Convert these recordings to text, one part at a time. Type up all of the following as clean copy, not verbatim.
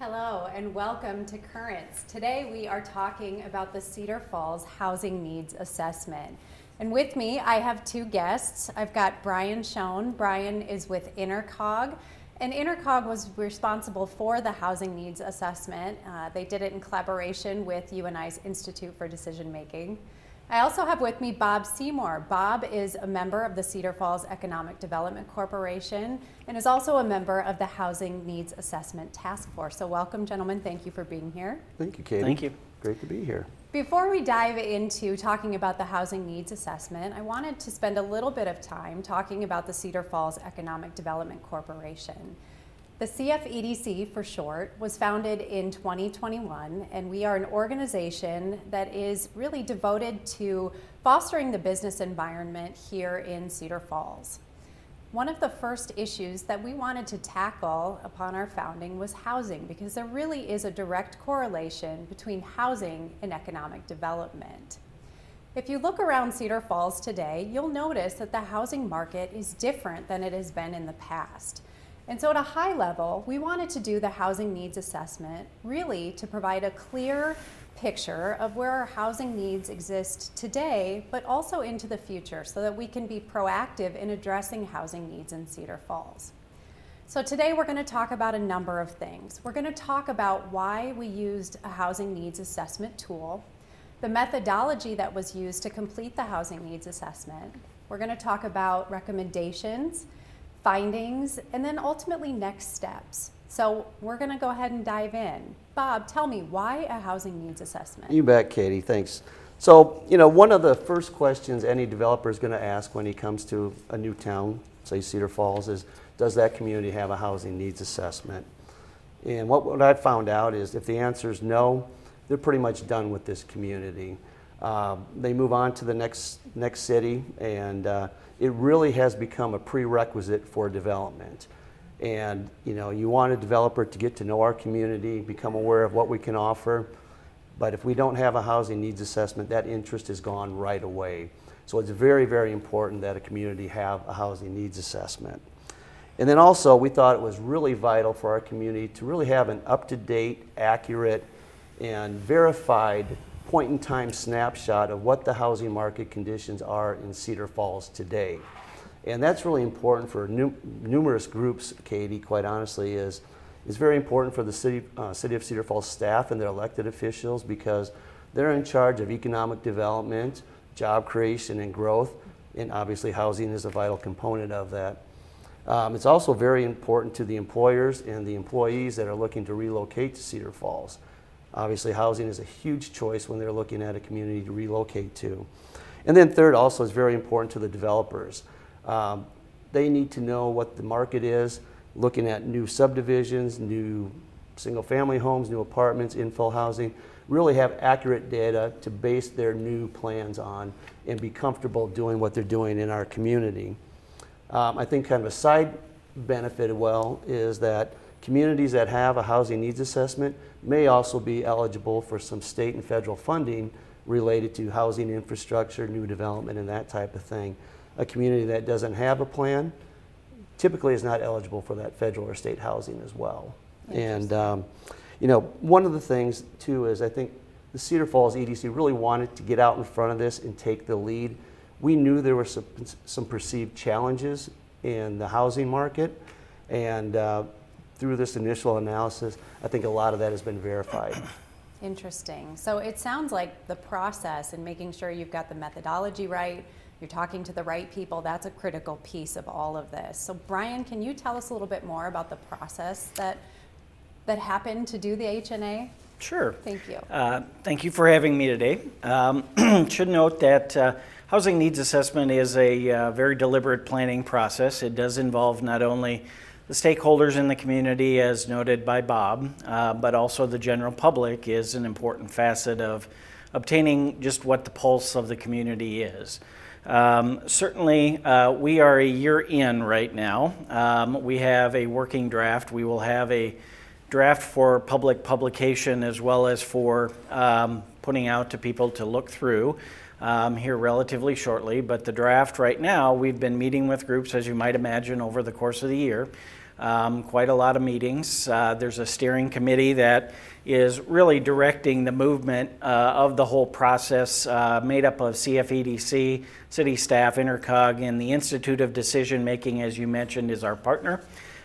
Hello and welcome to Currents. Today we are talking about the Cedar Falls Housing Needs Assessment. And with me I have two guests. I've got Brian Schoen. Brian is with Intercog, and Intercog was responsible for the Housing Needs Assessment. They did it in collaboration with UNI's Institute for Decision Making. I also have with me Bob Seymour. Bob is a member of the Cedar Falls Economic Development Corporation and is also a member of the Housing Needs Assessment Task Force. So welcome, gentlemen. Thank you for being here. Thank you, Katie. Thank you. Great to be here. Before we dive into talking about the Housing Needs Assessment, I wanted to spend a little bit of time talking about the Cedar Falls Economic Development Corporation. The CFEDC, for short, was founded in 2021, and we are an organization that is really devoted to fostering the business environment here in Cedar Falls. One of the first issues that we wanted to tackle upon our founding was housing, because there really is a direct correlation between housing and economic development. If you look around Cedar Falls today, you'll notice that the housing market is different than it has been in the past. And so at a high level, we wanted to do the housing needs assessment really to provide a clear picture of where our housing needs exist today, but also into the future, so that we can be proactive in addressing housing needs in Cedar Falls. So today we're going to talk about a number of things. We're going to talk about why we used a housing needs assessment tool, the methodology that was used to complete the housing needs assessment. We're going to talk about recommendations, findings, and then ultimately next steps. So we're going to go ahead and dive in. Bob, tell me, why a housing needs assessment? You bet, Katie. Thanks. So, one of the first questions any developer is going to ask when he comes to a new town, say Cedar Falls, is does that community have a housing needs assessment? And what I've found out is if the answer is no, they're pretty much done with this community. They move on to the next city, and it really has become a prerequisite for development. And you want a developer to get to know our community, become aware of what we can offer. But if we don't have a housing needs assessment, that interest is gone right away. So it's very, very important that a community have a housing needs assessment. And then also, we thought it was really vital for our community to really have an up-to-date, accurate, and verified point-in-time snapshot of what the housing market conditions are in Cedar Falls today. And that's really important for numerous groups, Katie, quite honestly. It's very important for the City of Cedar Falls staff and their elected officials, because they're in charge of economic development, job creation and growth, and obviously housing is a vital component of that. It's also very important to the employers and the employees that are looking to relocate to Cedar Falls. Obviously, housing is a huge choice when they're looking at a community to relocate to. And then third, also, is very important to the developers. They need to know what the market is, looking at new subdivisions, new single-family homes, new apartments, infill housing, really have accurate data to base their new plans on and be comfortable doing what they're doing in our community. I think kind of a side benefit is that communities that have a housing needs assessment may also be eligible for some state and federal funding related to housing infrastructure, new development, and that type of thing. A community that doesn't have a plan typically is not eligible for that federal or state housing as well. And one of the things too is I think the Cedar Falls EDC really wanted to get out in front of this and take the lead. We knew there were some perceived challenges in the housing market, and through this initial analysis, I think a lot of that has been verified. Interesting. So it sounds like the process and making sure you've got the methodology right, you're talking to the right people, that's a critical piece of all of this. So Brian, can you tell us a little bit more about the process that happened to do the HNA? Sure. Thank you. Thank you for having me today. Should note that housing needs assessment is a very deliberate planning process. It does involve not only the stakeholders in the community, as noted by Bob, but also the general public is an important facet of obtaining just what the pulse of the community is. Certainly, we are a year in right now. We have a working draft. We will have a draft for public publication as well as for putting out to people to look through here relatively shortly. But the draft right now, we've been meeting with groups, as you might imagine, over the course of the year. quite a lot of meetings. There's a steering committee that is really directing the movement of the whole process, made up of CFEDC, city staff, Intercog, and the Institute of Decision Making, as you mentioned, is our partner.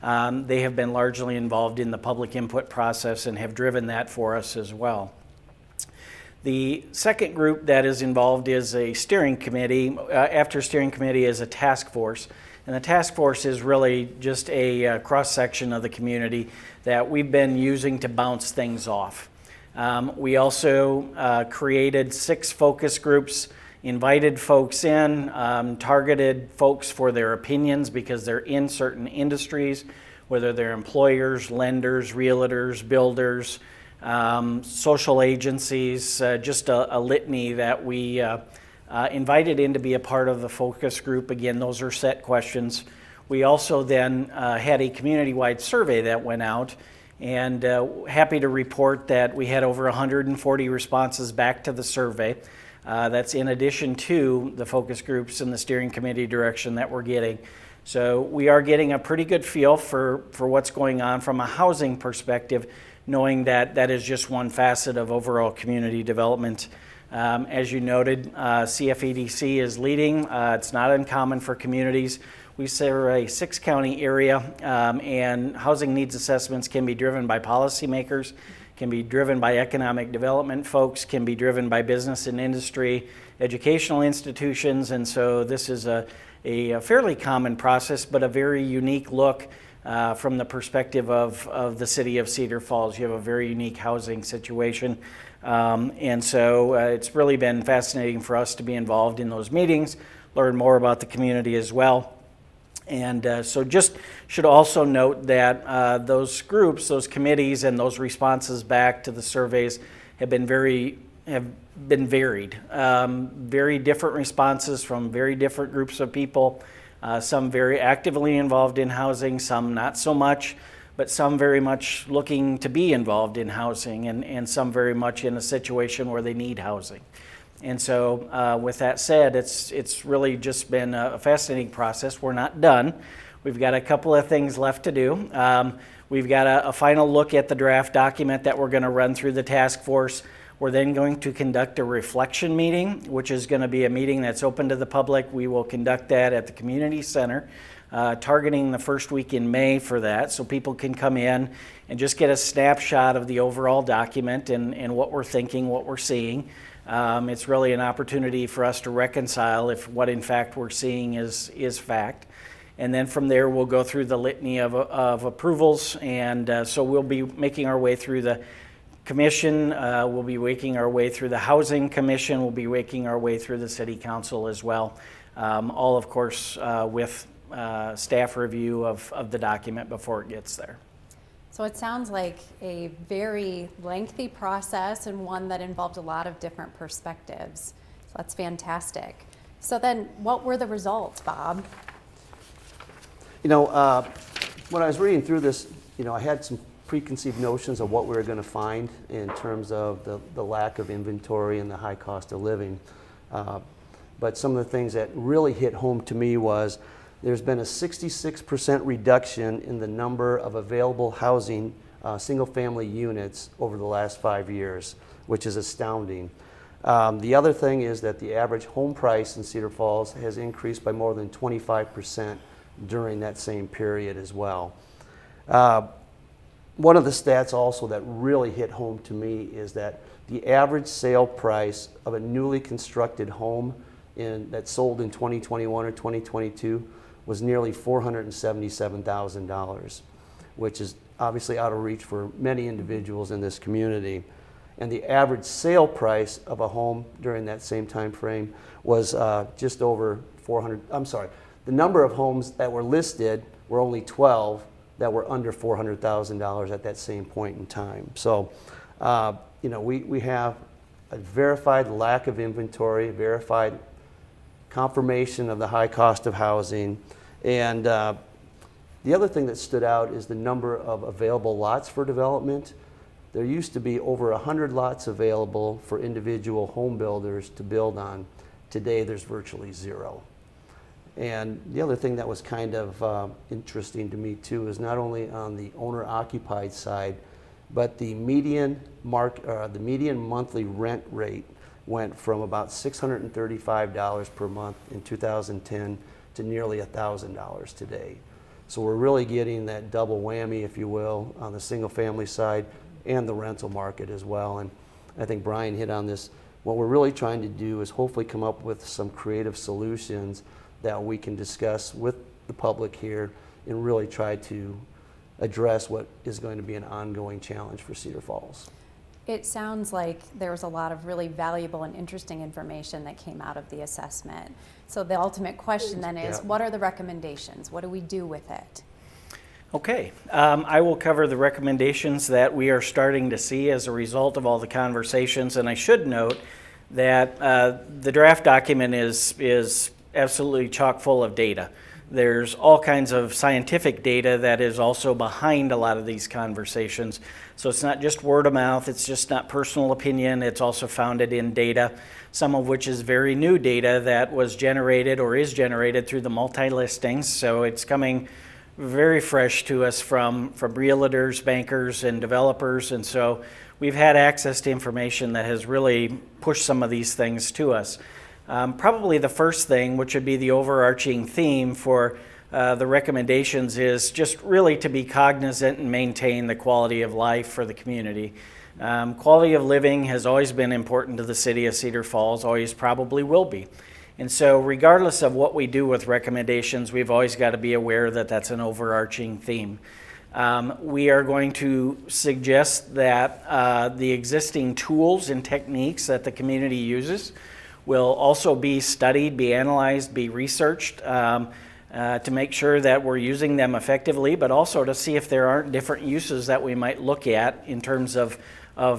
They have been largely involved in the public input process and have driven that for us as well. The second group that is involved is a steering committee. After steering committee is a task force. And the task force is really just a cross-section of the community that we've been using to bounce things off. We also created 6 focus groups, invited folks in, targeted folks for their opinions because they're in certain industries, whether they're employers, lenders, realtors, builders, social agencies, just a litany that we invited in to be a part of the focus group. Again, those are set questions. We also then had a community-wide survey that went out, and happy to report that we had over 140 responses back to the survey. That's in addition to the focus groups and the steering committee direction that we're getting. So we are getting a pretty good feel for what's going on from a housing perspective, knowing that that is just one facet of overall community development. As you noted, CFEDC is leading. It's not uncommon for communities. We serve a 6-county area, and housing needs assessments can be driven by policymakers, can be driven by economic development folks, can be driven by business and industry, educational institutions, and so this is a fairly common process, but a very unique look from the perspective of the city of Cedar Falls. You have a very unique housing situation. And so it's really been fascinating for us to be involved in those meetings, learn more about the community as well. And so just should also note that those groups, those committees, and those responses back to the surveys have been varied. Very different responses from very different groups of people. Some very actively involved in housing, some not so much, but some very much looking to be involved in housing, and some very much in a situation where they need housing. And so with that said, it's really just been a fascinating process. We're not done. We've got a couple of things left to do. We've got a final look at the draft document that we're going to run through the task force. We're then going to conduct a reflection meeting, which is going to be a meeting that's open to the public. We will conduct that at the community center, targeting the first week in May for that, so people can come in and just get a snapshot of the overall document and what we're thinking, what we're seeing. It's really an opportunity for us to reconcile if what in fact we're seeing is fact. And then from there, we'll go through the litany of approvals, and so we'll be making our way through the commission, we'll be making our way through the housing commission, we'll be making our way through the city council as well. All, of course, with staff review of the document before it gets there. So it sounds like a very lengthy process and one that involved a lot of different perspectives. So that's fantastic. So then what were the results, Bob? You know, when I was reading through this, you know, I had some preconceived notions of what we were going to find in terms of the lack of inventory and the high cost of living. But some of the things that really hit home to me was there's been a 66% reduction in the number of available housing, single-family units over the last 5 years, which is astounding. The other thing is that the average home price in Cedar Falls has increased by more than 25% during that same period as well. One of the stats also that really hit home to me is that the average sale price of a newly constructed home that sold in 2021 or 2022 was nearly $477,000, which is obviously out of reach for many individuals in this community. And the average sale price of a home during that same time frame was just over 400. I'm sorry, the number of homes that were listed were only 12 that were under $400,000 at that same point in time. So, you know, we have a verified lack of inventory, verified confirmation of the high cost of housing. And the other thing that stood out is the number of available lots for development. There used to be over 100 lots available for individual home builders to build on. Today, there's virtually zero. And the other thing that was kind of interesting to me too is not only on the owner-occupied side, but the median monthly rent rate went from about $635 per month in 2010 to nearly $1,000 today. So we're really getting that double whammy, if you will, on the single-family side and the rental market as well. And I think Brian hit on this. What we're really trying to do is hopefully come up with some creative solutions that we can discuss with the public here and really try to address what is going to be an ongoing challenge for Cedar Falls. It sounds like there was a lot of really valuable and interesting information that came out of the assessment. So the ultimate question then is, what are the recommendations? What do we do with it? Okay, I will cover the recommendations that we are starting to see as a result of all the conversations, and I should note that the draft document is absolutely chock full of data. There's all kinds of scientific data that is also behind a lot of these conversations. So it's not just word of mouth, it's just not personal opinion, it's also founded in data, some of which is very new data that was generated or is generated through the multi-listings. So it's coming very fresh to us from realtors, bankers, and developers. And so we've had access to information that has really pushed some of these things to us. Probably the first thing, which would be the overarching theme for the recommendations, is just really to be cognizant and maintain the quality of life for the community. Quality of living has always been important to the city of Cedar Falls, always probably will be. And so regardless of what we do with recommendations, we've always got to be aware that that's an overarching theme. We are going to suggest that the existing tools and techniques that the community uses will also be studied, be analyzed, be researched to make sure that we're using them effectively, but also to see if there aren't different uses that we might look at in terms of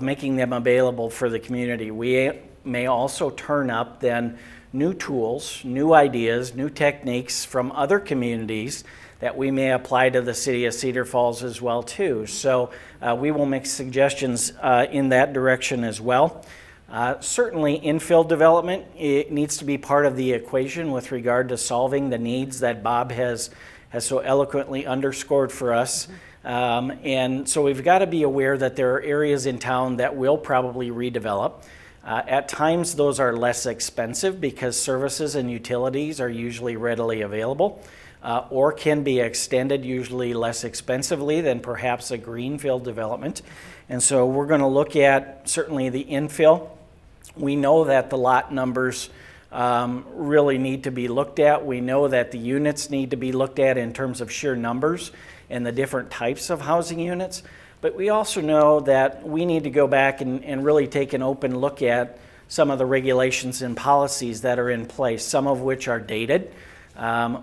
making them available for the community. We may also turn up then new tools, new ideas, new techniques from other communities that we may apply to the city of Cedar Falls as well too. So we will make suggestions in that direction as well. Certainly infill development, it needs to be part of the equation with regard to solving the needs that Bob has so eloquently underscored for us. And so we've got to be aware that there are areas in town that will probably redevelop. At times those are less expensive because services and utilities are usually readily available or can be extended usually less expensively than perhaps a greenfield development. And so we're going to look at certainly the infill. We know that the lot numbers really need to be looked at. We know that the units need to be looked at in terms of sheer numbers and the different types of housing units. But we also know that we need to go back and really take an open look at some of the regulations and policies that are in place, some of which are dated.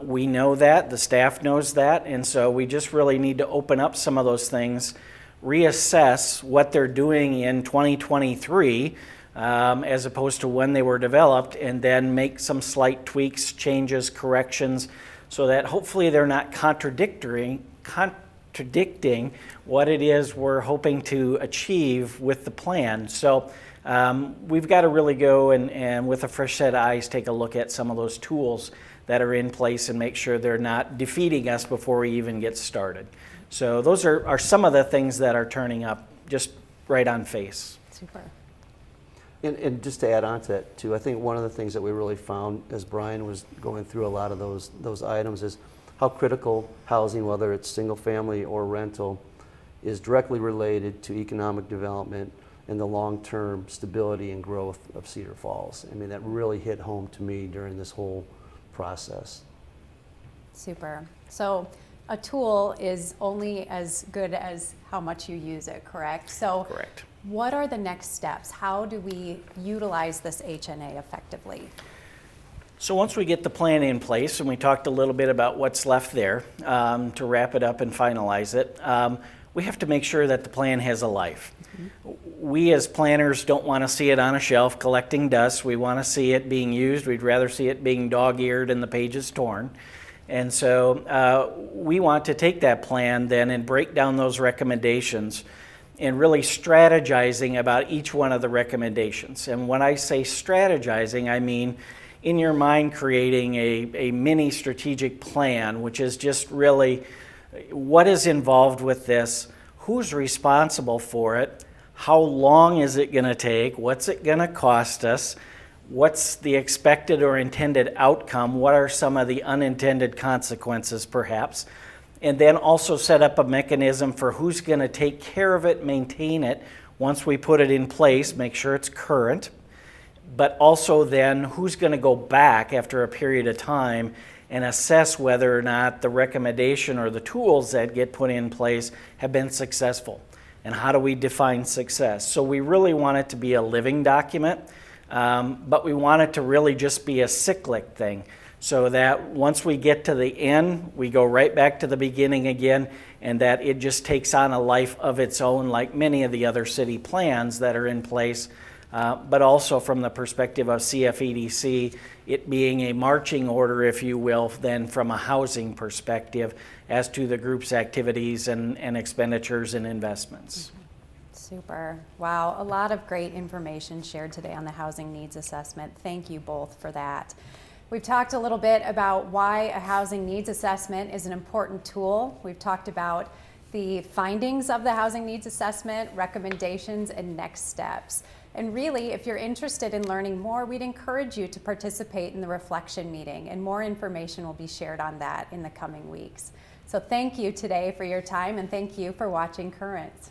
We know that, the staff knows that, and so we just really need to open up some of those things, reassess what they're doing in 2023 as opposed to when they were developed, and then make some slight tweaks, changes, corrections, so that hopefully they're not contradicting what it is we're hoping to achieve with the plan. So we've got to really go and with a fresh set of eyes take a look at some of those tools that are in place and make sure they're not defeating us before we even get started. So those are some of the things that are turning up just right on face. Super. And just to add on to that too, I think one of the things that we really found as Brian was going through a lot of those items is how critical housing, whether it's single family or rental, is directly related to economic development and the long-term stability and growth of Cedar Falls. I mean, that really hit home to me during this whole process. Super. So a tool is only as good as how much you use it, correct? So Correct. What are the next steps? How do we utilize this HNA effectively? So once we get the plan in place, and we talked a little bit about what's left there to wrap it up and finalize it, we have to make sure that the plan has a life. Mm-hmm. We as planners don't want to see it on a shelf collecting dust. We want to see it being used. We'd rather see it being dog-eared and the pages torn. And so we want to take that plan then and break down those recommendations and really strategizing about each one of the recommendations. And when I say strategizing, I mean in your mind creating a mini strategic plan, which is just really what is involved with this, who's responsible for it, how long is it going to take, what's it going to cost us, what's the expected or intended outcome, what are some of the unintended consequences perhaps, and then also set up a mechanism for who's going to take care of it, maintain it once we put it in place, make sure it's current, but also then who's going to go back after a period of time and assess whether or not the recommendation or the tools that get put in place have been successful. And how do we define success? So we really want it to be a living document, but we want it to really just be a cyclic thing, so that once we get to the end, we go right back to the beginning again, and that it just takes on a life of its own, like many of the other city plans that are in place. But also from the perspective of CFEDC, it being a marching order, if you will, then from a housing perspective as to the group's activities and expenditures and investments. Super. Wow, a lot of great information shared today on the housing needs assessment. Thank you both for that. We've talked a little bit about why a housing needs assessment is an important tool. We've talked about the findings of the housing needs assessment, recommendations, and next steps. And really, if you're interested in learning more, we'd encourage you to participate in the reflection meeting, and more information will be shared on that in the coming weeks. So thank you today for your time, and thank you for watching Currents.